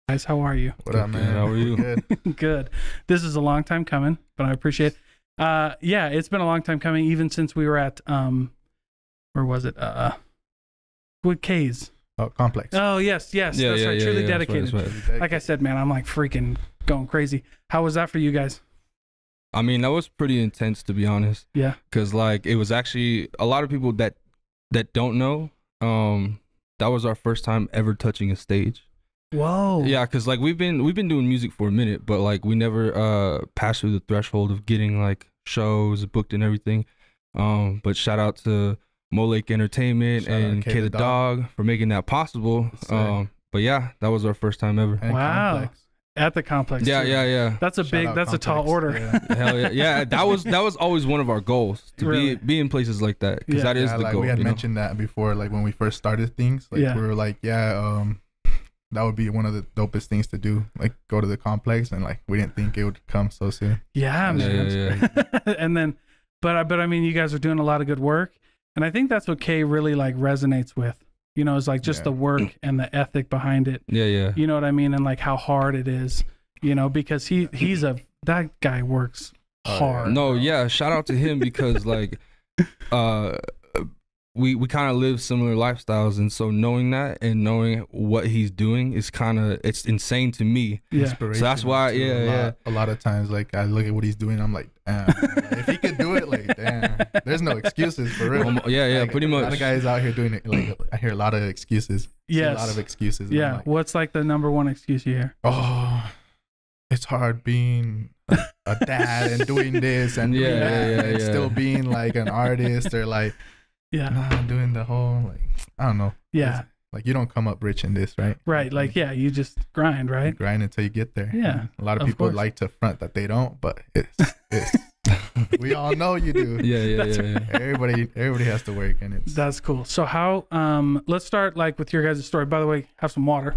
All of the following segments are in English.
Guys, how are you? What up, man? How are you? Good. Good. This is a long time coming, but I appreciate it. Yeah, it's been a long time coming, even since we were at where was it? With K's. Oh, complex. Oh yes, that's right. Truly dedicated. That's right. Like I said, man, I'm like freaking going crazy. How was that for you guys? I mean, that was pretty intense, to be honest. Yeah. Because like it was actually a lot of people that don't know. That was our first time ever touching a stage. Whoa. Yeah, because like we've been doing music for a minute, but like we never passed through the threshold of getting like shows booked and everything. But shout out to L8ke Entertainment and K the Dog for making that possible. But yeah, that was our first time ever. And wow. complex. At the complex. Yeah, too. yeah. That's a big. That's complex. a tall order. Yeah. Hell yeah, yeah. That was always one of our goals to Really? be in places like that, because Yeah. that is Yeah, the like goal. we had you know? mentioned that before, like when we first started things. Like Yeah. we were like, that would be one of the dopest things to do. Like go to the complex, and like we didn't think it would come so soon. Yeah, man. Yeah. And then, but I mean, you guys are doing a lot of good work, and I think that's what Kay really like resonates with. You know, is like just Yeah. the work and the ethic behind it. Yeah. You know what I mean? And like how hard it is. You know, because that guy works Oh, yeah. hard. No, yeah. Shout out to him because like, we kind of live similar lifestyles, and so knowing that and knowing what he's doing is it's insane to me. Yeah. Inspiration, So that's why, too. A lot of times, like I look at what he's doing, I'm like, damn. If he could do it, like, damn. There's no excuses for real. Yeah, Like, pretty A lot much. of guys out here doing it. Like I hear a lot of excuses. See Yes. a lot of excuses. and I'm Yeah. like, What's like the number one excuse you hear? oh, it's hard being a dad and doing this and doing Yeah, that yeah, and yeah. still being like an artist, or like, Yeah. nah, I'm doing the whole, like, I don't know. Yeah. It's, like you don't come up rich in this, right? Right. Like, yeah, you just grind, You right? grind until you get there. Yeah, And a lot of of people course. like to front that they don't, but it's we all know you do. Yeah. Everybody has to work, and it's That's cool. So how let's start like with your guys' story. By the way, have some water.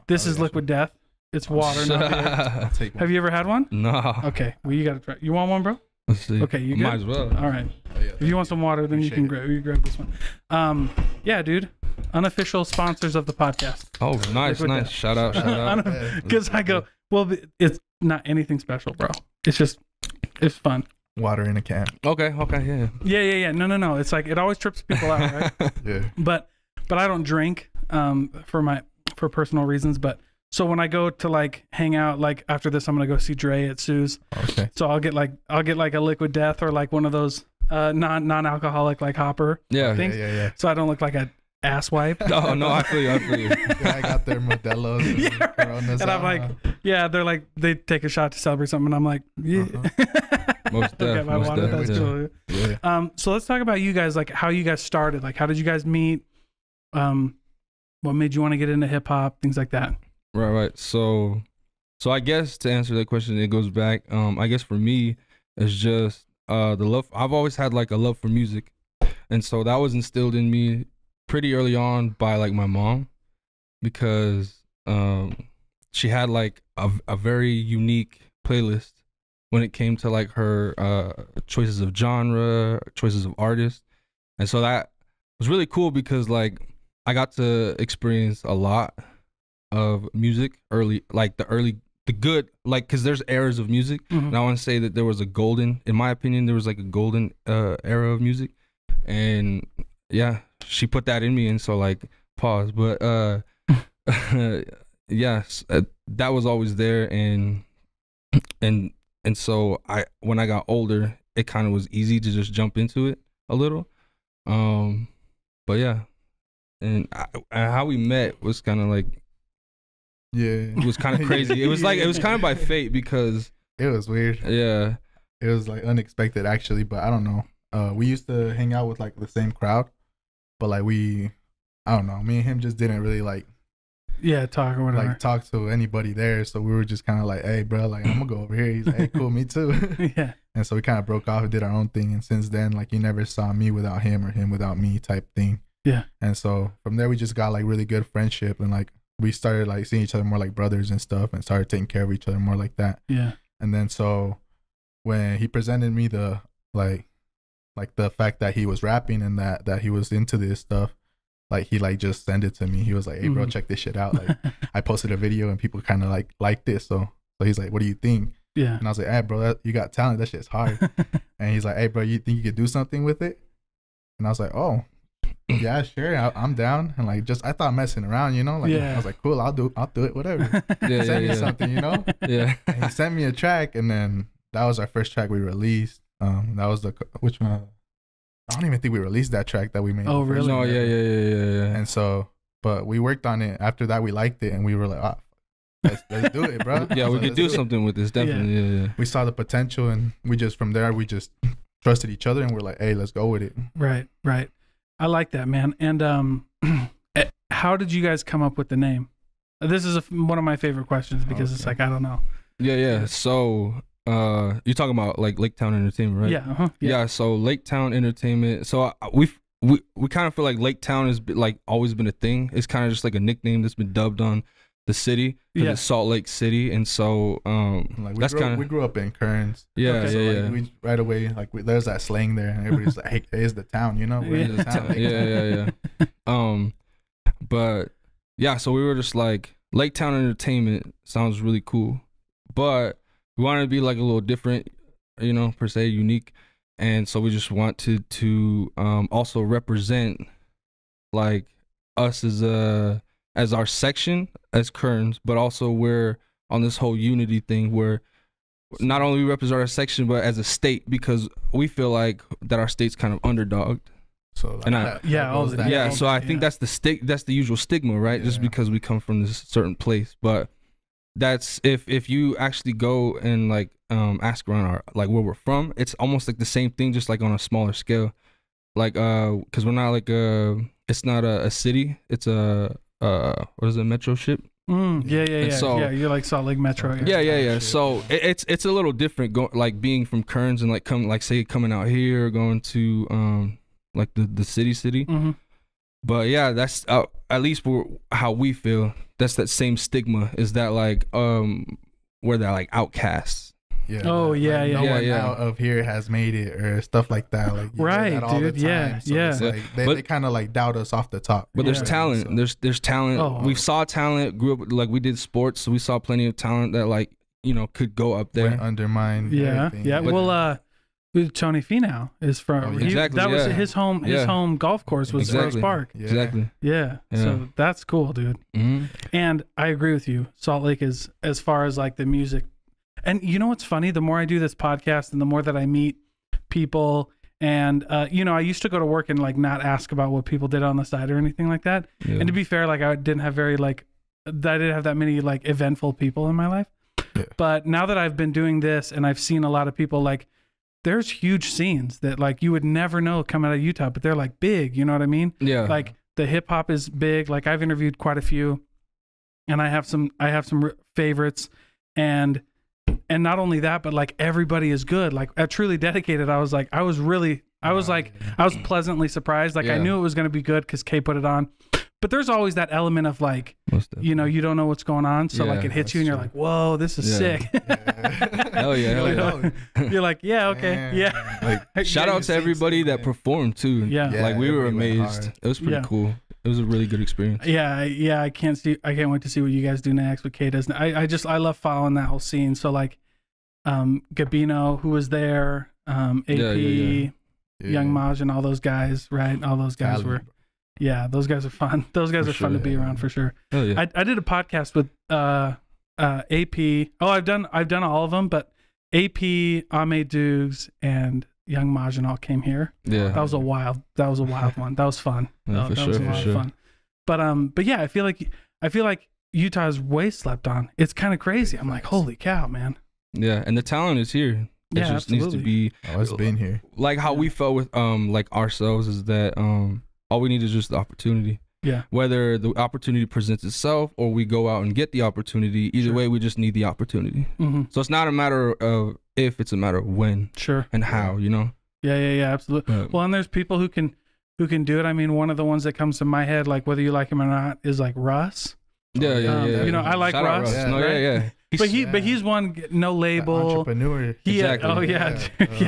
This is liquid death. It's water, not beer. I'll take one. Have you ever had one? No. Okay. Well, you got to try. You want one, bro? Let's see. Okay, you good? Might as well. All right. Oh, yeah, If you want some water, then you can Appreciate grab this one. Yeah, dude. Unofficial sponsors of the podcast. Oh, nice. Liquid death. Shout out. Yeah. Because I go, well, it's not anything special, bro. It's just, it's fun. Water in a can. Okay, yeah. Yeah. No. It's like, it always trips people out, right? Yeah. But I don't drink for personal reasons. But so when I go to like hang out, like after this, I'm gonna go see Dre at Sue's. Okay. So I'll get like a liquid death or like one of those non-alcoholic like hopper Yeah. things. Yeah. So I don't look like an ass wipe. Oh no, I feel you. Yeah, I got their Modelo's and Yeah, right. Coronas And I'm out, like, huh? yeah, they're like, they take a shot to celebrate something, and I'm like, yeah. Most Okay, def, my most water, def, that's yeah. cool. Yeah. So let's talk about you guys, like how you guys started. Like, how did you guys meet? What made you want to get into hip hop? Things like that. Right. So I guess to answer that question, it goes back. I guess for me, it's just the love. I've always had like a love for music, and so that was instilled in me pretty early on by like my mom, because she had like a very unique playlist when it came to like her choices of genre, choices of artists, and so that was really cool because like I got to experience a lot of music early, like the good, like, because there's eras of music, and I want to say that there was a golden, in my opinion, there was like a golden era of music, and yeah, she put that in me, and so like pause, but yes, that was always there, and so when I got older, it kind of was easy to just jump into it a little, but yeah, and how we met was kind of like, Yeah. it was kind of crazy. It was like, it was kind of by fate, because It was weird. yeah. It was like unexpected actually, but I don't know. We used to hang out with like the same crowd, but like I don't know. Me and him just didn't really like Talk or whatever. talk to anybody there. So we were just kind of like, hey, bro, like I'm gonna go over here. He's like, hey, cool, me too. Yeah. And so we kind of broke off and did our own thing. And since then, like you never saw me without him or him without me type thing. Yeah. And so from there, we just got like really good friendship, and like we started like seeing each other more like brothers and stuff, and started taking care of each other more like that. Yeah. And then so when he presented me the like the fact that he was rapping and that he was into this stuff, like he like just sent it to me. He was like, "Hey, bro, check this shit out." Like I posted a video and people kind of like liked it. So he's like, "What do you think?" Yeah. And I was like, "Hey, bro, you got talent. That shit's hard." And he's like, "Hey, bro, you think you could do something with it?" And I was like, "Oh, yeah, sure, I'm down." And like, just I thought messing around, you know. Like I was like, "Cool, I'll do it, whatever." Send me something, you know. Yeah. And he sent me a track, and then that was our first track we released. That was which one? I don't even think we released that track that we made. Oh, really? No, yeah. And so, but we worked on it. After that, we liked it, and we were like, "Ah, let's do it, bro." Yeah, we could do something with this, definitely. Yeah. We saw the potential, and we just from there we just trusted each other, and we're like, "Hey, let's go with it." Right. I like that, man. And how did you guys come up with the name? This is one of my favorite questions because it's like I don't know. Yeah. So you're talking about like L8keTown Entertainment, right? Yeah. Yeah. So L8keTown Entertainment. So we kind of feel like L8keTown has like always been a thing. It's kind of just like a nickname that's been dubbed on the city because it's Salt Lake City, and so like that's kind of we grew up in Kearns. Yeah, so like, we right away like there's that slang there, and everybody's like, "Hey, it's the town," you know. We're in the town. Yeah. But yeah, so we were just like L8keTown Entertainment sounds really cool, but we wanted to be like a little different, you know, per se unique, and so we just wanted to also represent like us as our section as Kearns, but also we're on this whole unity thing where not only we represent our section but as a state, because we feel like that our state's kind of underdogged. So like, so I think that's the usual stigma, right? Just because we come from this certain place. But that's if you actually go and like ask around like where we're from, it's almost like the same thing, just like on a smaller scale. Like because we're not like it's not a city, it's a what is it, metro ship? Yeah. So, you're like Salt Lake Metro. Yeah. So it's a little different, like being from Kearns and like coming out here, going to like the city. Mm-hmm. But yeah, that's at least how we feel. That's that same stigma, is that like where they're like outcasts. Yeah. Oh like, yeah. No one out of here has made it or stuff like that. Like right, that all dude. The time. So it's like they kind of like doubt us off the top. But there's talent. So. There's talent. Oh. We saw talent. Grew up like we did sports, so we saw plenty of talent that like could go up there. Undermine. Yeah. Everything. Well, Tony Finau is from. Exactly. That was his home. His home golf course was Rose Park. Yeah. Exactly. Yeah. So that's cool, dude. Mm-hmm. And I agree with you. Salt Lake is, as far as like the music. And you know what's funny? The more I do this podcast and the more that I meet people, and I used to go to work and like not ask about what people did on the side or anything like that. Yeah. And to be fair, like I didn't have that many like eventful people in my life. Yeah. But now that I've been doing this and I've seen a lot of people, like there's huge scenes that like you would never know come out of Utah, but they're like big, you know what I mean? Yeah. Like the hip hop is big. Like I've interviewed quite a few, and I have some favorites, and not only that, but like everybody is good. Like at Truly Dedicated, I was pleasantly surprised. Like I knew it was going to be good because Kay put it on. But there's always that element of like, you don't know what's going on. So like it hits you and you're like, whoa, this is sick. Hell yeah. You're like, yeah, okay. Yeah. Like, shout out to everybody that performed too. Yeah. Like we were amazed. It was pretty cool. It was a really good experience. Yeah. I can't wait to see what you guys do next with Kay does. I love following that whole scene. So like Gabino, who was there, AP, Young Maj, and all those guys, right? All those guys were. Yeah, those guys are fun. Those guys are fun to be around for sure. Oh, yeah. I did a podcast with AP. Oh, I've done all of them, but AP, Ame Dukes, and Young Maj all came here. Yeah, that was a wild one. That was fun. Yeah, that was a lot of fun. But yeah, I feel like Utah is way slept on. It's kind of crazy. I'm like, holy cow, man. Yeah, and the talent is here. It just needs to be. It's been here. Like how we felt with like ourselves is that all we need is just the opportunity. Yeah. Whether the opportunity presents itself or we go out and get the opportunity, either way, we just need the opportunity. Mm-hmm. So it's not a matter of if, it's a matter of when. Sure. And how, Yeah, absolutely. Well, and there's people who can do it. I mean, one of the ones that comes to my head, like whether you like him or not, is like Russ. Yeah. I like Shout Russ. Yeah. No, right? yeah. But he's one, no label. Entrepreneur. Exactly. Oh yeah.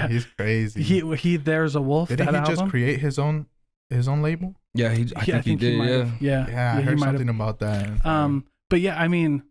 He's crazy. He There's a Wolf. Didn't that he album? just create his own his own label? Yeah, I think he did. Yeah, I heard something about that. But yeah, I mean,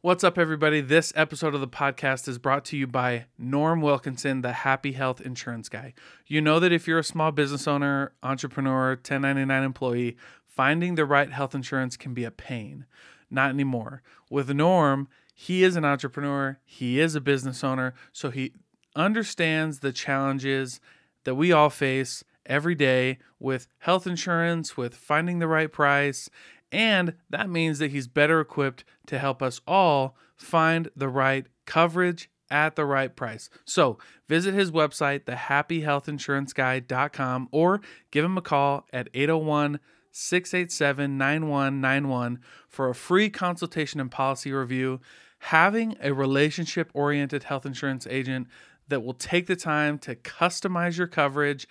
what's up, everybody? This episode of the podcast is brought to you by Norm Wilkinson, the Happy Health Insurance Guy. You know that if you're a small business owner, entrepreneur, 1099 employee, finding the right health insurance can be a pain. Not anymore. With Norm, he is an entrepreneur, he is a business owner, so he understands the challenges that we all face every day with health insurance, with finding the right price, and that means that he's better equipped to help us all find the right coverage at the right price. So visit his website, thehappyhealthinsuranceguy.com, or give him a call at 801-687-9191 for a free consultation and policy review. Having a relationship-oriented health insurance agent that will take the time to customize your coverage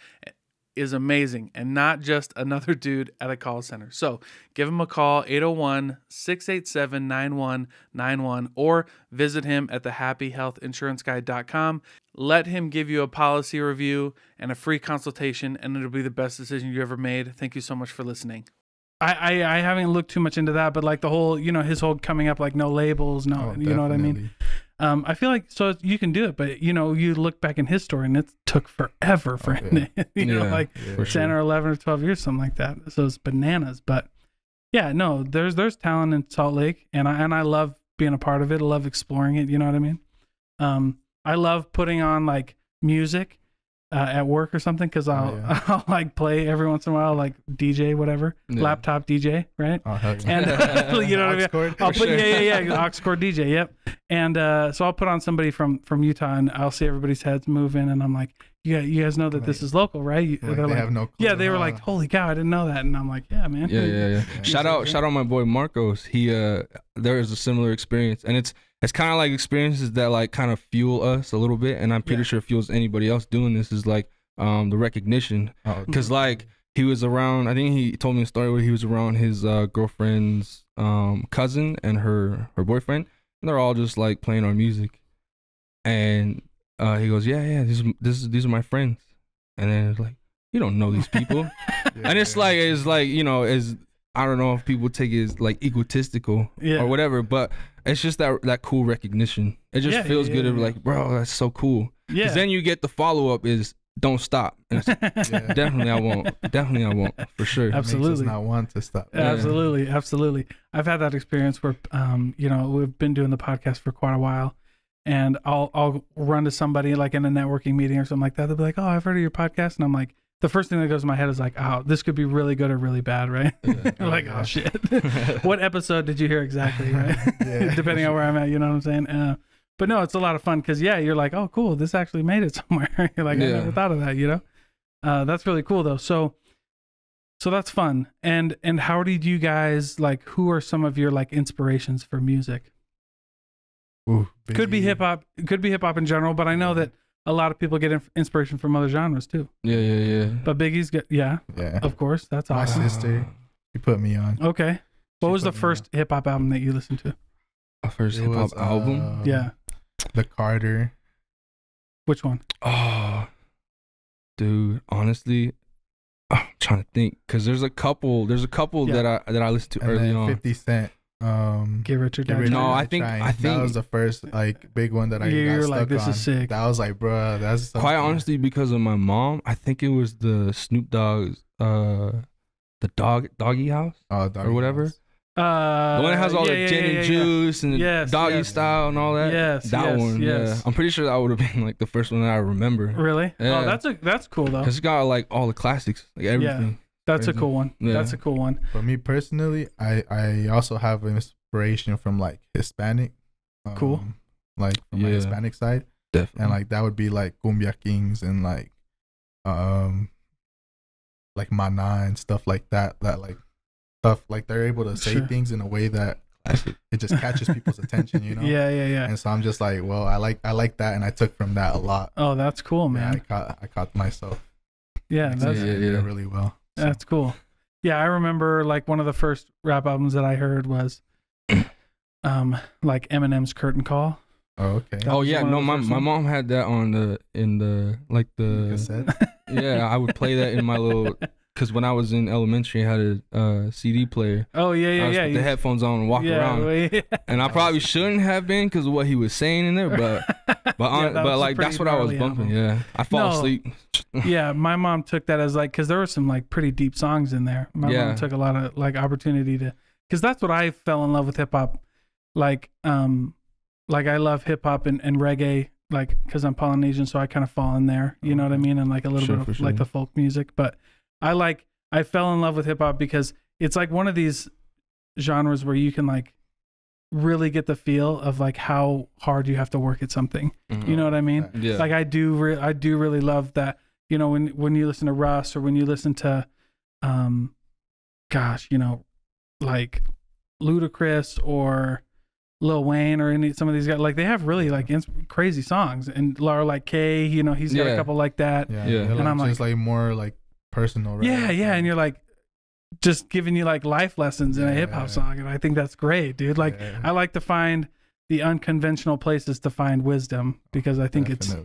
is amazing, and not just another dude at a call center. So give him a call, 801-687-9191, or visit him at thehappyhealthinsuranceguy.com. Let him give you a policy review and a free consultation, and it'll be the best decision you ever made. Thank you so much for listening. I haven't looked too much into that, but like the whole, his whole coming up, like no labels, no, you know what I mean? I feel like, so you can do it, but you look back in his story and it took forever for him, like 10 or 11 or 12 years, something like that. So it's bananas, but yeah, no, there's talent in Salt Lake, and I love being a part of it. I love exploring it. You know what I mean? I love putting on like music at work or something, because I'll like play every once in a while, like DJ, whatever, laptop DJ, right? And you know what I mean? I'll put aux cord DJ, yep. And so I'll put on somebody from Utah, and I'll see everybody's heads moving, and I'm like, you guys know that this is local, right? They're like, have no clue. Yeah, they were like, holy cow, I didn't know that, and I'm like, yeah, man. Yeah. Shout out my boy Marcos. He there is a similar experience, and it's kind of like experiences that like kind of fuel us a little bit, and I'm pretty sure fuels anybody else doing this, is like the recognition, because like he was around, I think he told me a story where he was around his girlfriend's cousin and her boyfriend, and they're all just like playing our music, and he goes, yeah, these are my friends, and then it's like, you don't know these people. And it's like I don't know if people take it as like egotistical or whatever, but it's just that cool recognition. It just feels good to be like, bro, that's so cool. Yeah. Because then you get the follow up is, don't stop. And it's, definitely I won't. For sure. Absolutely. It makes us not want to stop. Absolutely. I've had that experience where we've been doing the podcast for quite a while, and I'll run to somebody like in a networking meeting or something like that. They'll be like, oh, I've heard of your podcast, and I'm like, the first thing that goes in my head is like, oh, this could be really good or really bad, right? Like, oh shit. What episode did you hear exactly, right? Depending on where I'm at, you know what I'm saying? But no, it's a lot of fun, because you're like, oh cool, this actually made it somewhere. You're like, I never thought of that, that's really cool though. So that's fun. And how did you guys, like, who are some of your like inspirations for music? Ooh, could be hip hop in general, but I know that a lot of people get inspiration from other genres too. Yeah. But Biggie's got, of course. That's awesome. My sister, she put me on. Okay. What was the first hip hop album that you listened to? My first hip hop album? The Carter. Which one? Oh, dude, honestly, I'm trying to think, because there's a couple that I listened to early on. 50 Cent. Get Rich or Die Trying. No, I think that was the first like big one that I got stuck like, this on. Is sick. That was like, bro, that's quite honestly because of my mom. I think it was the Snoop Dogg's the Doggy House or whatever. House. The one that has all the gin and juice and the doggy style and all that. That one. Yeah, I'm pretty sure that would have been like the first one that I remember. Really? Yeah. Oh, that's cool though. It's got like all the classics, like everything. Yeah. That's a cool one. Yeah. That's a cool one. For me personally, I also have inspiration from like Hispanic. Cool. Like from my Hispanic side. Definitely. And like that would be like Cumbia Kings and like Mana and stuff like that. That like stuff like they're able to say things in a way that it just catches people's attention, you know? Yeah. And so I'm just like, well, I like that, and I took from that a lot. Oh, that's cool, man. Yeah, I caught myself. Yeah, that's really well. So. That's cool. Yeah, I remember like one of the first rap albums that I heard was like Eminem's Curtain Call. Oh, okay. Oh yeah, no, my mom had that on the cassette. Yeah, I would play that in my little because when I was in elementary, I had a CD player. Oh yeah. Put the headphones on and walk around. And I probably shouldn't have been because of what he was saying in there, but like that's what I was bumping. Yeah, I fall asleep. Yeah, my mom took that as like, because there were some like pretty deep songs in there. My mom took a lot of like opportunity to, because that's what I fell in love with hip hop. Like I love hip hop and reggae, like because I'm Polynesian, so I kind of fall in there. You know what I mean? And like a little bit of like the folk music, but I fell in love with hip hop because it's like one of these genres where you can like really get the feel of like how hard you have to work at something. You know what I mean? Yeah. Like I do really love that. You know, when you listen to Russ or when you listen to, you know, like Ludacris or Lil Wayne or some of these guys, like they have really like crazy songs. And L8K, you know, he's got a couple like that. Yeah. And like, I'm just like more like personal, right? Yeah. And you're like just giving you like life lessons in a hip hop song. And I think that's great, dude. Like I like to find the unconventional places to find wisdom because I think it's,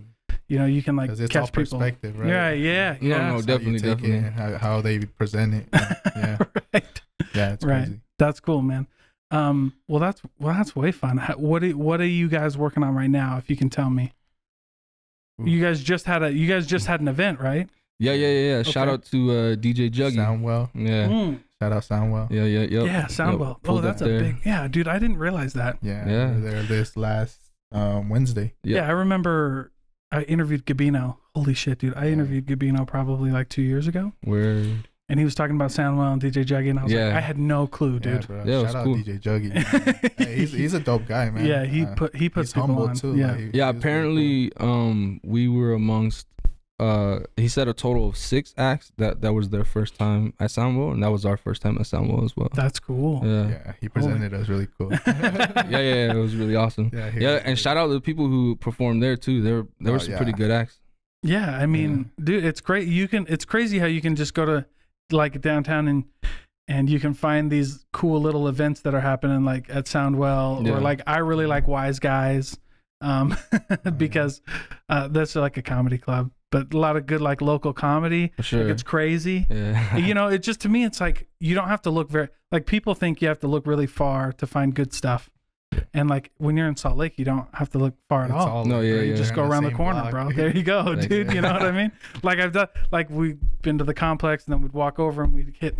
you know, you can like it's catch all perspective, people. right? Yeah. No, definitely. How they present it. Yeah. Right. Yeah, it's crazy. That's cool, man. Well, that's way fun. What are you guys working on right now? If you can tell me. Ooh. You guys just had an event, right? Yeah. Okay. Shout out to DJ Juggy. Samwell. Yeah. Shout out Samwell. Yeah. Yeah, Samwell. Oh, that's a big. Yeah, dude, I didn't realize that. Yeah. We were there this last Wednesday. Yeah, I remember I interviewed Gabino. Holy shit, dude. I interviewed Gabino probably like 2 years ago. Word. And he was talking about Samwell and DJ Juggy, and I was like, I had no clue, dude. Yeah, shout out cool. DJ Juggy. Hey, he's a dope guy, man. Yeah, he puts people humble on. too. Yeah, like, apparently, we were amongst. He said a total of 6 acts that was their first time at Samwell, and that was our first time at Samwell as well. That's cool. Yeah, he presented us really cool. yeah, it was really awesome. And shout out to the people who performed there too. There were some pretty good acts. Yeah, I mean, dude, it's great. It's crazy how you can just go to like downtown and you can find these cool little events that are happening like at Soundwell or like I really like Wise Guys because that's like a comedy club, but a lot of good like local comedy. For sure. Like, it's crazy. Yeah. You know, it just, to me, it's like you don't have to look like people think you have to look really far to find good stuff. And like when you're in Salt Lake, you don't have to look far at all. No, you just go around the corner, bro. There you go, dude. You know what I mean? Like I've done, like we've been to the complex, and then we'd walk over and we'd hit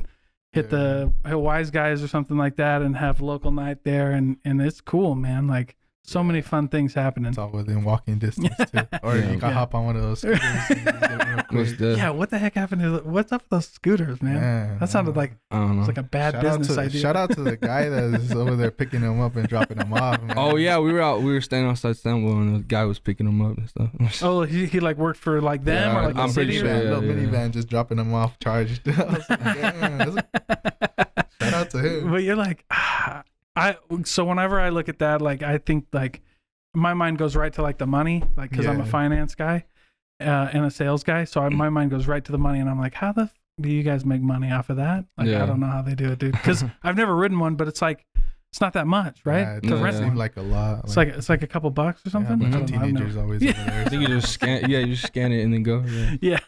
the Wise Guys or something like that, and have local night there, and it's cool, man. Like so many fun things happening. It's all within walking distance too. Or you can hop on one of those scooters. Yeah, what the heck happened to what's up with those scooters, man? That sounded like it's like a bad business idea. Shout out to the guy that's over there picking them up and dropping them off, man. Oh yeah, we were standing outside Samwell and the guy was picking them up and stuff. Oh, he like worked for like them or like I'm pretty sure. Little minivan just dropping them off charged. I was like, damn, shout out to him. But you're like, so whenever I look at that, like I think like my mind goes right to like the money, like because I'm a finance guy and a sales guy, so my mind goes right to the money, and I'm like, how the do you guys make money off of that? Like I don't know how they do it, dude. Because I've never ridden one, but it's like it's not that much, right? It seems like a lot. It's like a couple bucks or something. Yeah, but teenagers always over there. I think you just scan. Yeah, you just scan it and then go. Yeah.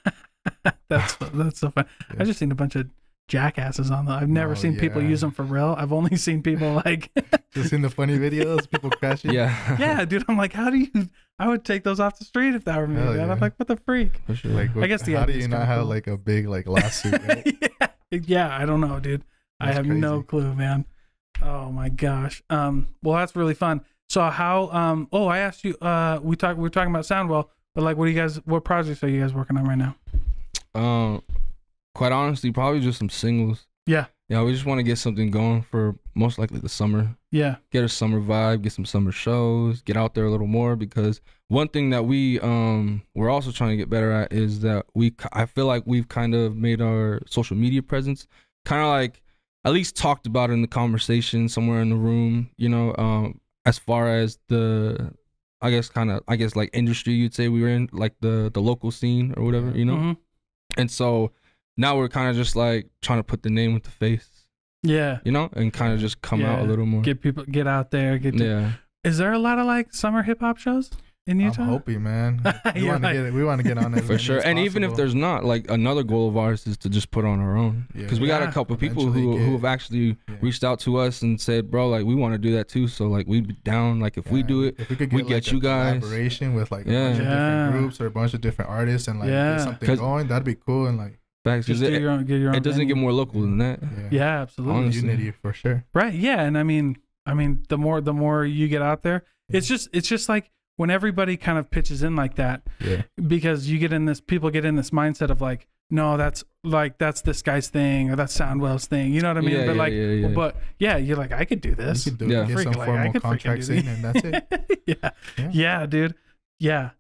That's so fun. Yeah. I just seen a bunch of jackasses on them. I've never seen people use them for real. I've only seen people like just seen the funny videos, people crashing. Yeah, dude. I'm like, how do you? I would take those off the street if that were me. Yeah. I'm like, what the freak? For sure. Like, I guess how do you not have like a big like lawsuit? Right? Yeah, I don't know, dude. I have no clue, man. Oh my gosh. Well, that's really fun. So how? I asked you. We were talking about Soundwell, but like, what projects are you guys working on right now? Quite honestly, probably just some singles. Yeah. Yeah, we just want to get something going for most likely the summer. Yeah. Get a summer vibe, get some summer shows, get out there a little more, because one thing that we're also trying to get better at is that I feel like we've kind of made our social media presence kind of like at least talked about it in the conversation somewhere in the room, you know, as far as I guess like industry you'd say we were in, like the local scene or whatever, you know? Mm-hmm. And so now we're kind of just like trying to put the name with the face. Yeah. You know, and kind of just come out a little more. Get out there. Is there a lot of like summer hip hop shows? in Utah? I'm hoping, man. We want to get on it for sure. And even if there's not, like, another goal of ours is to just put on our own, because we got a couple people who have actually reached out to us and said, bro, like, we want to do that too. So like, we'd be down. Like, if we do it, if we could we get like you guys collaboration with like a bunch of different groups or a bunch of different artists and like get something going, that'd be cool. And like, just get your own it doesn't get more local than that. Yeah, absolutely. Honestly. Unity for sure. Right. Yeah. And I mean, the more you get out there, it's just like when everybody kind of pitches in like that, because people get in this mindset of like, no, that's this guy's thing or that's Samwell's thing. You know what I mean? But you're like, I could do this. You could do it. Get some formal contracts in and that's it. Yeah, dude. Yeah.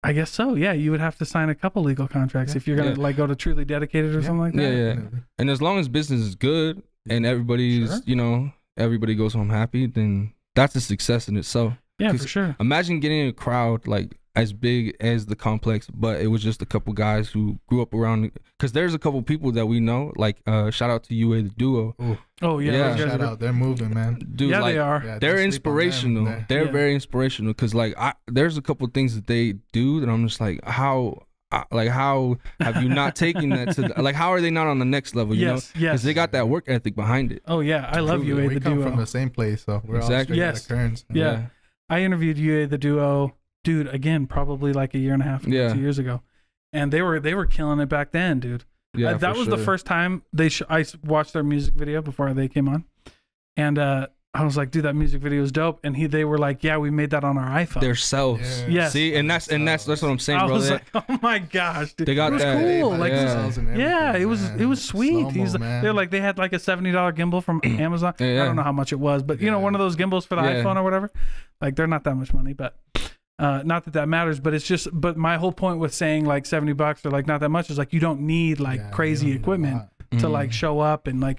I guess so. Yeah, you would have to sign a couple legal contracts if you're gonna like go to Truly Dedicated or something like that. Yeah. And as long as business is good and everybody's, everybody goes home happy, then that's a success in itself. Yeah, for sure. Imagine getting a crowd like as big as the complex, but it was just a couple guys who grew up around. Because there's a couple people that we know. Like, shout out to UA the Duo. Ooh. Oh yeah, shout out. They're moving, man. Dude, yeah, like, they are. Yeah, they're inspirational. They're very inspirational. Because like, there's a couple things that they do that I'm just like, how have you not taken that to like, how are they not on the next level? You know, because they got that work ethic behind it. Oh yeah, I love UA the Duo. We come from the same place, so we're all straight out of Kearns. Yeah, I interviewed UA the Duo, dude. Again, probably like a year and a half, 2 years ago, and they were killing it back then, dude. Yeah, that was the first time I watched their music video before they came on, and I was like, dude, that music video is dope. And they were like, yeah, we made that on our iPhone. Their selves. Yes. See, and that's what I'm saying, bro. I was like, oh my gosh, dude. They got that. Cool. Like, it was sweet. Slow-mo, they're like, they had like a $70 gimbal from Amazon. I don't know how much it was, but you know, one of those gimbals for the iPhone or whatever. Like, they're not that much money, but not that matters. But it's just, but my whole point with saying like $70 or like not that much is like, you don't need like crazy equipment to like show up and like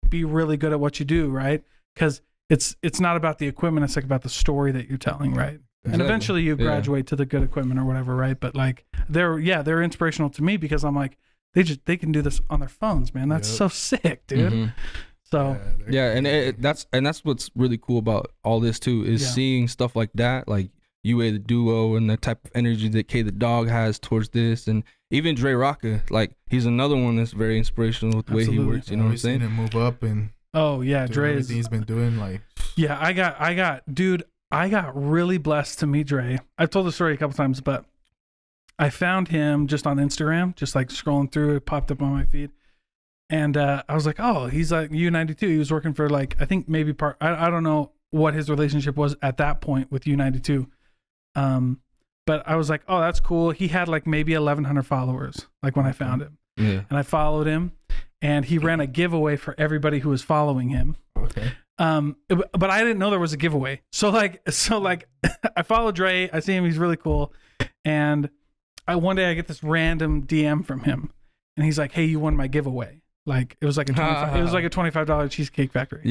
be really good at what you do, right? Because it's not about the equipment, it's like about the story that you're telling, right? Exactly. And eventually you graduate to the good equipment or whatever, right? But like they're inspirational to me because I'm like, they can do this on their phones, man. That's so sick, dude. So and that's what's really cool about all this too, is seeing stuff like that, like UA the Duo and the type of energy that K the Dog has towards this, and even Dre Rocka, like he's another one that's very inspirational with the way he works. You know what I'm saying? Him move up and Dre, everything he's been doing, like I got really blessed to meet Dre. I've told the story a couple times, but I found him just on Instagram, just like scrolling through, it popped up on my feed, and I was like, oh, he's like U92. He was working for like, I think maybe I don't know what his relationship was at that point with U92, but I was like, oh, that's cool. He had like maybe 1,100 followers, like when I found him, and I followed him. And he ran a giveaway for everybody who was following him. Okay. But I didn't know there was a giveaway. So like I follow Dre. I see him. He's really cool. And one day I get this random DM from him, and he's like, "Hey, you won my giveaway." Like it was like a $25 Cheesecake Factory.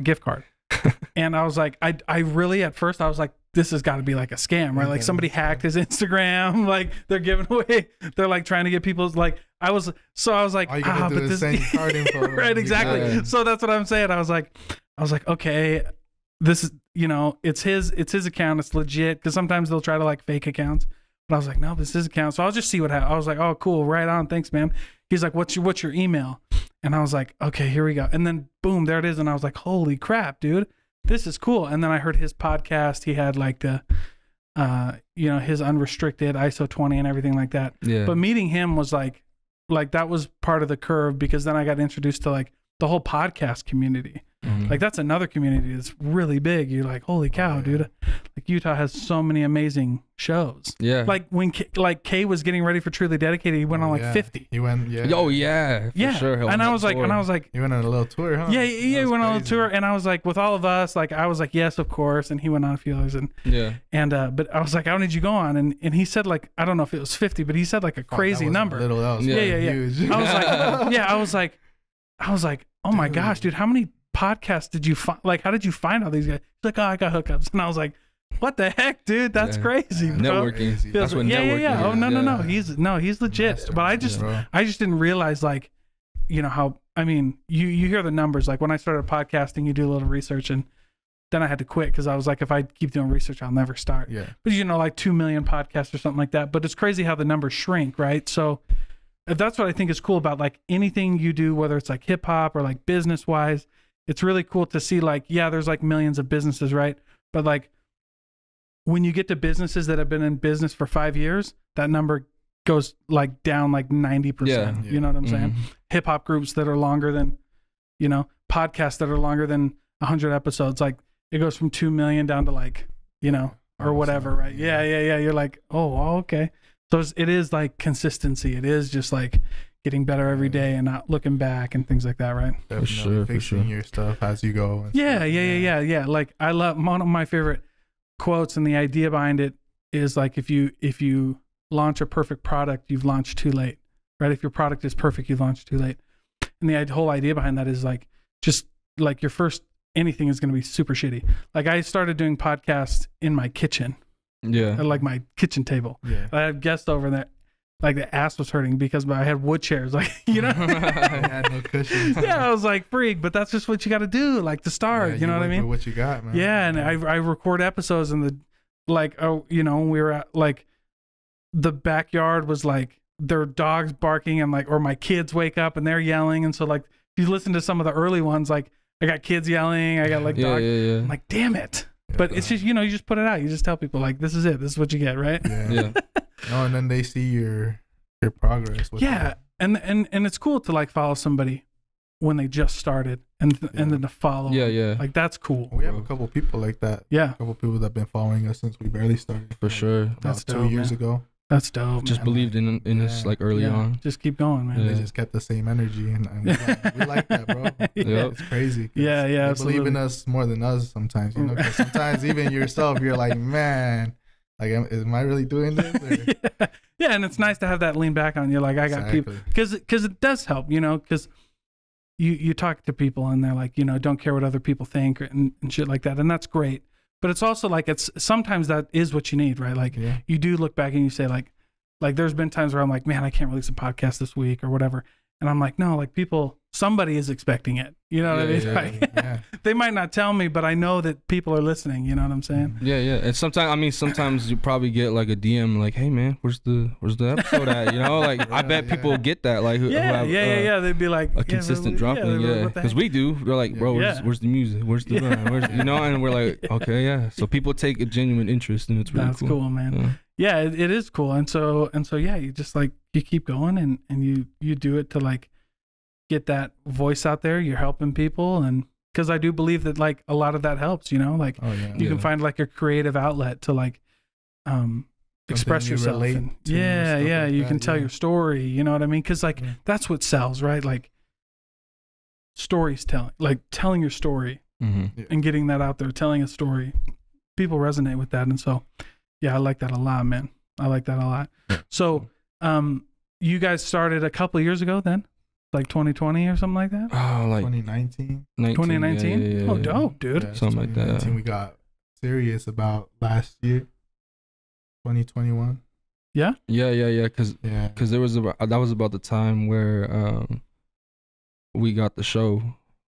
Gift card. And I was like, I really at first I was like, this has got to be like a scam, right? Like somebody hacked his Instagram, like they're giving away, they're like trying to get people's like, I was like, but this card info, right? Exactly. Yeah. So that's what I'm saying. I was like, okay, this is, it's his account. It's legit. Because sometimes they'll try to like fake accounts, but I was like, no, this is his account. So I'll just see what happens. I was like, oh, cool. Right on. Thanks, man. He's like, what's your email? And I was like, okay, here we go. And then boom, there it is. And I was like, holy crap, dude. This is cool. And then I heard his podcast. He had like the, his unrestricted ISO 20 and everything like that. Yeah. But meeting him was like that was part of the curve, because then I got introduced to like the whole podcast community. Like that's another community that's really big. You're like, holy cow, dude. Like Utah has so many amazing shows. Yeah. Like when Kay was getting ready for Truly Dedicated, he went on like 50. He went, for sure. And I was like, he went on a little tour, huh? Yeah, he went on a tour, and I was like, with all of us, like I was like, yes, of course. And he went on a few others, and but I was like, how many did you go on? And he said like, I don't know if it was 50, but he said like a crazy number. Little else. Yeah. Huge. I was like, oh my gosh, dude, how many podcasts did you find? Like, how did you find all these guys? He's like, oh, I got hookups. And I was like, what the heck, dude? That's crazy, bro. Networking. That's what networking is. Oh, no. He's legit. But I just didn't realize, like, how, I mean, you hear the numbers. Like when I started podcasting, you do a little research, and then I had to quit because I was like, if I keep doing research, I'll never start. Yeah. But you know, like 2 million podcasts or something like that. But it's crazy how the numbers shrink, right? So that's what I think is cool about like anything you do, whether it's like hip hop or like business wise. It's really cool to see like, yeah, there's like millions of businesses, right? But like when you get to businesses that have been in business for 5 years, that number goes like down like 90%. Yeah. You know what I'm saying? Hip hop groups that are longer than, you know, podcasts that are longer than 100 episodes, like it goes from 2 million down to like, you know, or whatever, right? Yeah. You're like, oh, okay. So it is like consistency. It is just like getting better every day and not looking back and things like that, right? Definitely fixing your stuff as you go. And Yeah. Like I love, one of my favorite quotes, and the idea behind it is like, if you launch a perfect product, you've launched too late, right? If your product is perfect, you've launched too late. And the whole idea behind that is like, just like your first anything is going to be super shitty. Like I started doing podcasts in my kitchen. Yeah. At like my kitchen table. Yeah. I had guests over there. Like the ass was hurting because I had wood chairs, like, you know. I had no cushions. Yeah, I was like, freak, but that's just what you got to do, like to start. You know what I mean? What you got, man? Yeah, and I record episodes in the, like, oh, you know, we were at like, the backyard was like their dogs barking and like, or my kids wake up and they're yelling, and so like if you listen to some of the early ones, like I got kids yelling, I got like dogs. Yeah. I'm like, damn it. But it's just, you know, you just put it out. You just tell people like, this is it. This is what you get, right? Yeah. No, and then they see your progress. Yeah, and it's cool to like follow somebody when they just started, and then to follow. Yeah. Like that's cool. We have a couple people like that. Yeah, a couple people that have been following us since we barely started. For sure. That's about 2 years ago. That's dope. Just believed in us like early on. Just keep going, man. They just kept the same energy, and we like that, bro. It's crazy. Yeah, they absolutely. believe in us more than us sometimes, you know. 'Cause sometimes even yourself, you're like, man, like, am I really doing this? Yeah, and it's nice to have that lean back on you. Like I got people, because it does help, you know, because you talk to people and they're like, you know, don't care what other people think and shit like that, and that's great. But it's also like, it's sometimes that is what you need, right? Like you do look back and you say like there's been times where I'm like, man, I can't release a podcast this week or whatever. And I'm like, no, like somebody is expecting it. You know what I mean? They might not tell me, but I know that people are listening. You know what I'm saying? Yeah. And sometimes you probably get like a DM like, hey man, where's the episode at? You know, like I bet people get that. Like who have, they'd be like a consistent dropping. Yeah, because we do. They're like, bro, where's the music? Where's the run? You know? And we're like, okay, yeah. So people take a genuine interest, and it's really That's cool, man. Yeah, it is cool. And so yeah, you just like, you keep going and you do it to like get that voice out there. You're helping people, and because I do believe that like a lot of that helps, you know, like you can find like a creative outlet to like express yourself. And, you can tell your story, you know what I mean? Because like that's what sells, right? Like stories telling, like telling your story and getting that out there, telling a story. People resonate with that, and so yeah, I like that a lot, man. I like that a lot. So you guys started a couple of years ago then? Like 2020 or something like that? Oh, like 2019. 2019? Yeah. Oh, dope, dude. Yeah, something like that. We got serious about last year, 2021. Yeah. Because there was that was about the time where we got the show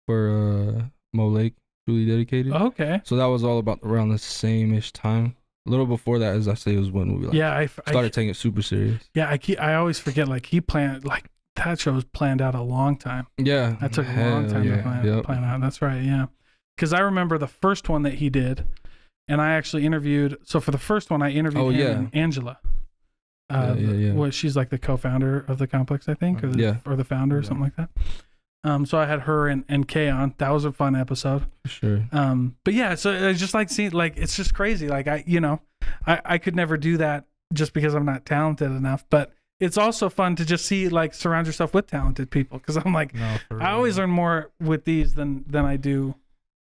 for Mo Lake, Truly Dedicated. Okay. So that was all about around the same-ish time. A little before that, as I say, was when we started taking it super serious. Yeah, I always forget, like he planned, like that show was planned out a long time. Yeah. That took a long time to plan out. That's right, yeah. Because I remember the first one that he did, and I actually interviewed, so for the first one, I interviewed him and Angela. Well, she's like the co-founder of the complex, I think, or the founder or something like that. So I had her and Kay on. That was a fun episode. For sure. But yeah, so I just like seeing, like, it's just crazy. Like I could never do that just because I'm not talented enough, but it's also fun to just see, like, surround yourself with talented people. Cause I'm like, I always learn more with these than I do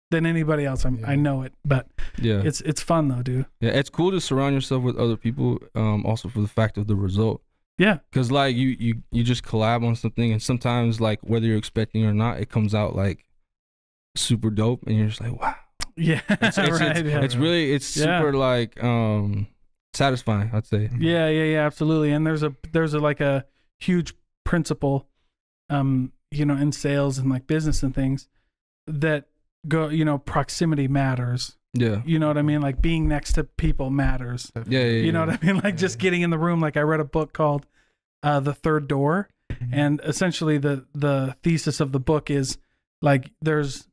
than anybody else. I know it, but it's fun though, dude. Yeah. It's cool to surround yourself with other people. Also for the fact of the result. Yeah. Cause like you just collab on something, and sometimes like whether you're expecting or not, it comes out like super dope, and you're just like, wow. Yeah. It's really super like satisfying, I'd say. Yeah, absolutely. And there's a like a huge principle, in sales and like business and things, that proximity matters. Yeah. You know what I mean? Like being next to people matters. Yeah. You know what I mean? Like just getting in the room. Like I read a book called The Third Door, and essentially the thesis of the book is like there's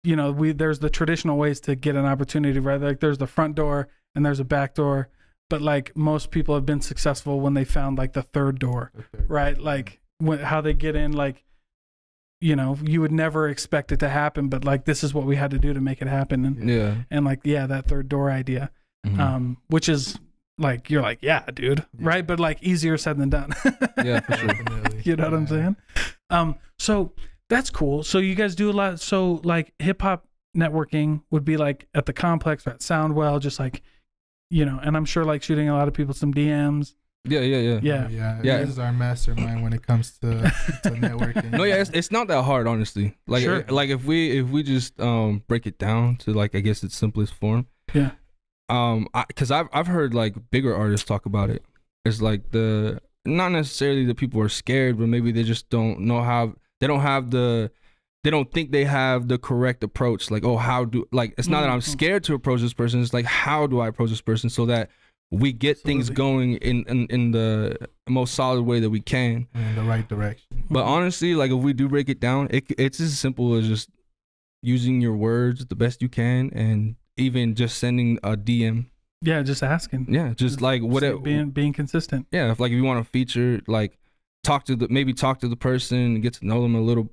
the traditional ways to get an opportunity, right? Like there's the front door and there's a back door, but like most people have been successful when they found like the third door, right? Like how they get in, like, you would never expect it to happen, but like this is what we had to do to make it happen. And like, that third door idea, which is like, you're like, yeah, dude, right? But like easier said than done. Yeah, for sure. You know what I'm saying? So that's cool. So you guys do a lot. So like hip hop networking would be like at the complex or at Samwell, just like, and I'm sure like shooting a lot of people some DMs. Yeah. This is our mastermind when it comes to networking. No, it's not that hard, honestly. Like, sure. Like if we just break it down to like, I guess its simplest form. Yeah. Because I've heard like bigger artists talk about it. It's like not necessarily that people are scared, but maybe they just don't know how. They don't think they have the correct approach. Like, it's not that I'm scared to approach this person. It's like, how do I approach this person so that we get things going in the most solid way that we can. In the right direction. But honestly, like if we do break it down, it's as simple as just using your words the best you can, and even just sending a DM. Yeah, just asking. Yeah, just like being consistent. Yeah, if you want to feature, like talk to the person, get to know them a little,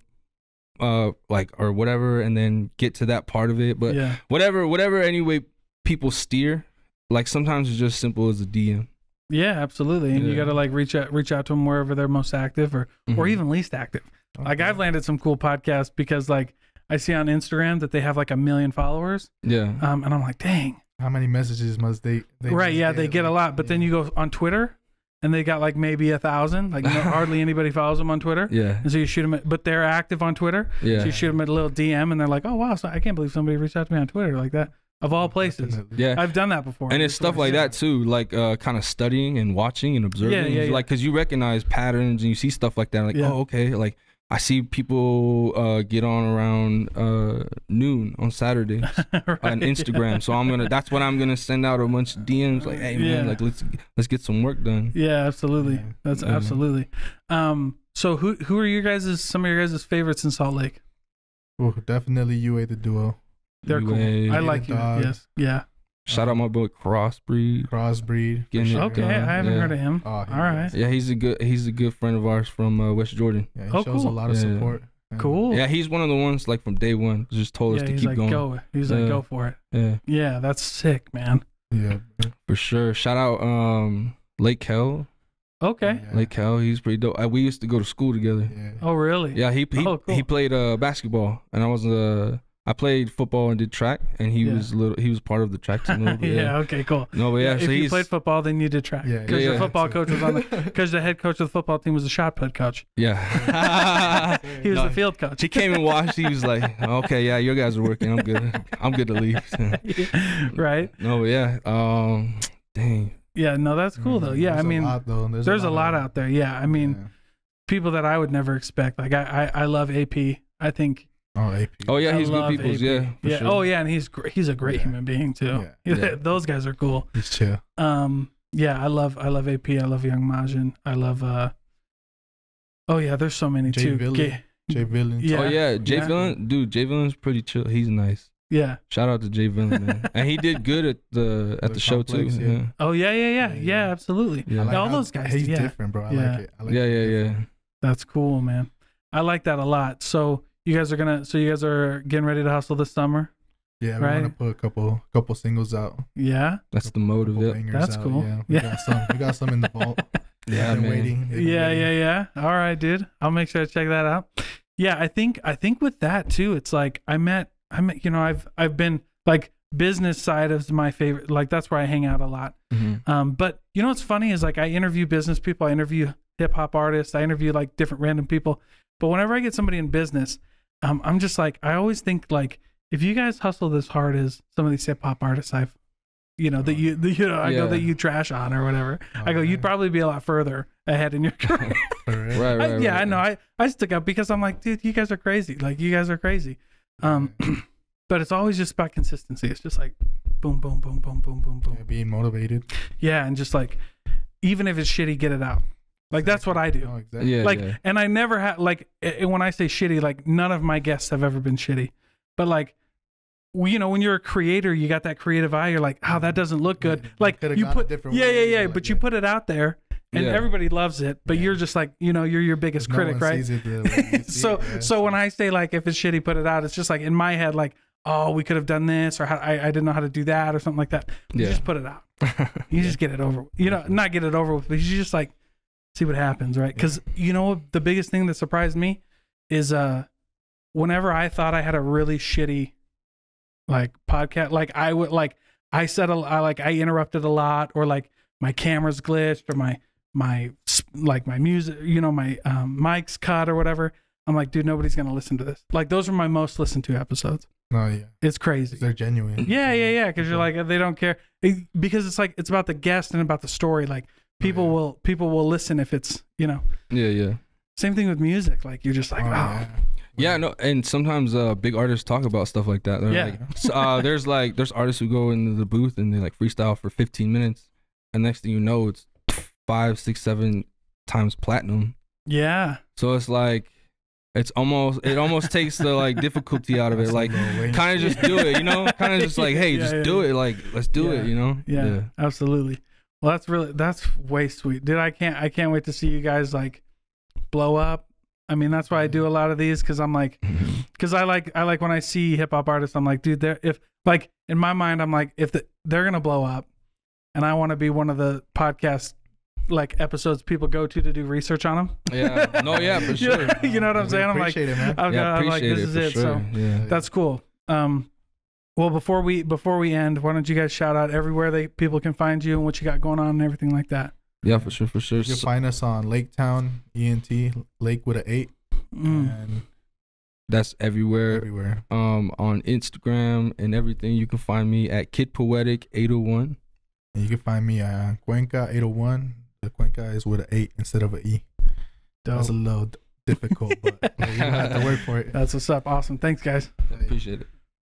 or whatever, and then get to that part of it. But whatever anyway people steer, like sometimes it's just simple as a DM. Yeah, absolutely. And you got to like reach out to them wherever they're most active or even least active. Okay. Like I've landed some cool podcasts because like I see on Instagram that they have like 1 million followers. Yeah. And I'm like, dang. How many messages must they right. Yeah. They get a lot, but then you go on Twitter and they got like maybe 1,000, like hardly anybody follows them on Twitter. Yeah. And so you shoot them, but they're active on Twitter. Yeah. So you shoot them at a little DM and they're like, oh wow. So I can't believe somebody reached out to me on Twitter like that. Of all places. Definitely. Yeah. I've done that before. And it's stuff like that too, like kind of studying and watching and observing. Yeah. Like, cause you recognize patterns and you see stuff like that. Like, oh, okay. Like I see people get on around noon on Saturdays on Instagram. So that's what I'm gonna send out a bunch of DMs like, hey man, like let's get some work done. Yeah, absolutely. That's absolutely. So who are some of your guys' favorites in Salt Lake? Oh, definitely UA the Duo. They're cool. I like you. Yes. Yeah. Shout out my boy Crossbreed. Sure. Okay, I haven't heard of him. All right. Yeah, he's a good friend of ours from West Jordan. Yeah, he shows a lot of support. Cool. Yeah, he's one of the ones like from day one just told us to keep going. He's like, go for it. Yeah. Yeah, that's sick, man. Yeah. For sure. Shout out L8keTown. Okay. Yeah. L8keTown, he's pretty dope. We used to go to school together. Yeah. Oh, really? Yeah, he played basketball, and I played football and did track, and he was part of the track team. Yeah. Okay. Cool. No, but if you played football, then you did track. Yeah. Because your football coach was because the head coach of the football team was the shot put coach. Yeah. He was the field coach. He came and watched. He was like, "Okay, yeah, your guys are working. I'm good. I'm good to leave." Right. No, but yeah. Dang. Yeah. No, that's cool though. Yeah. There's a lot out there. Yeah. I mean, people that I would never expect. Like I love AP. I think. Oh, AP. Oh yeah, he's good people. Yeah. Yeah. Sure. Oh yeah, and he's a great human being too. Yeah. Those guys are cool. He's chill. Yeah, I love AP. I love Young Majin. I love oh yeah, there's so many too. Jay Villain. Yeah. Oh yeah, Jay Villain. Dude, Jay Villain's pretty chill. He's nice. Yeah. Shout out to Jay Villain, man. And he did good at the show too. Yeah. Oh yeah, absolutely. Yeah. Like all those guys. He's different, bro. I like it. Yeah. That's cool, man. I like that a lot. So you guys are getting ready to hustle this summer? Yeah, we want to put a couple singles out. Yeah. That's the motive. That's cool. Yeah. We got some in the vault. Yeah, man. Waiting. Yeah. All right, dude. I'll make sure to check that out. Yeah, I think with that too, it's like I've been like business side is my favorite. Like that's where I hang out a lot. Mm-hmm. But you know what's funny is like I interview business people, I interview hip hop artists, I interview like different random people. But whenever I get somebody in business, I'm just like, I always think like, if you guys hustle this hard as some of these hip hop artists I go that you trash on or whatever, I go, you'd probably be a lot further ahead in your career. Right. I know. I stuck up because I'm like, dude, you guys are crazy. Like you guys are crazy. but it's always just about consistency. It's just like boom, boom, boom, boom, boom, boom, boom. Yeah, being motivated. Yeah, and just like, even if it's shitty, get it out. Like that's what I do. Oh, exactly. Yeah, Like, yeah. and I never had like when I say shitty, like none of my guests have ever been shitty. But like, you know, when you're a creator, you got that creative eye. You're like, oh, that doesn't look good. Yeah, Like could've you gone a put, different yeah, way, yeah, yeah. like, But you yeah. put it out there, and Yeah. everybody loves it. But Yeah. you're just like, you know, you're your biggest No critic, one right? sees it the way you see So it, yeah. so when I say like if it's shitty, put it out. It's just like in my head, like, oh, we could have done this, or I didn't know how to do that, or something like that. You Yeah. just put it out. You just get it over. You know, not get it over with, but you just like see what happens, right? Because you know what, the biggest thing that surprised me is whenever I thought I had a really shitty like podcast, like I would like I said I interrupted a lot, or like my camera's glitched, or my like my music, you know, my mic's cut or whatever. I'm like, dude, nobody's gonna listen to this. Like those are my most listened to episodes. Oh yeah, It's crazy. they're genuine. Yeah. Because you're like, they don't care. Because it's like it's about the guest and about the story. Like people will listen if it's, you know. Yeah. Same thing with music. Like you're just like, Oh, oh, yeah. Yeah, no, and sometimes big artists talk about stuff like that. They're Yeah. like, there's artists who go into the booth and they like freestyle for 15 minutes, and next thing you know, it's 5, 6, 7 times platinum. yeah. So it's like, it almost takes the like difficulty out of it. Like, kind of just do it, you know? Kind of just like, hey, just do it. Like, let's do it, you know? Yeah, absolutely. Well, that's way sweet, dude. I can't wait to see you guys like blow up. I mean, that's why I do a lot of these, because I'm like, because I like when I see hip hop artists, I'm like, dude, if like in my mind, I'm like, if they're gonna blow up, and I want to be one of the podcast like episodes people go to do research on them. Yeah. No, yeah, for sure. You know what I'm saying? I'm like, Appreciate it, man. I'm like, this is it. Sure. So Yeah. that's cool. Well, before we end, why don't you guys shout out everywhere people can find you and what you got going on and everything like that? Yeah, for sure. You can find us on L8keTown ENT, Lake with an 8, and That's everywhere. everywhere. On Instagram and everything, you can find me at Kid Poetic 801. And you can find me at Cuenca 801. The Cuenca is with an 8 instead of an E. That's a little difficult, but you have to work for it. That's what's up. Awesome. Thanks, guys. Appreciate it.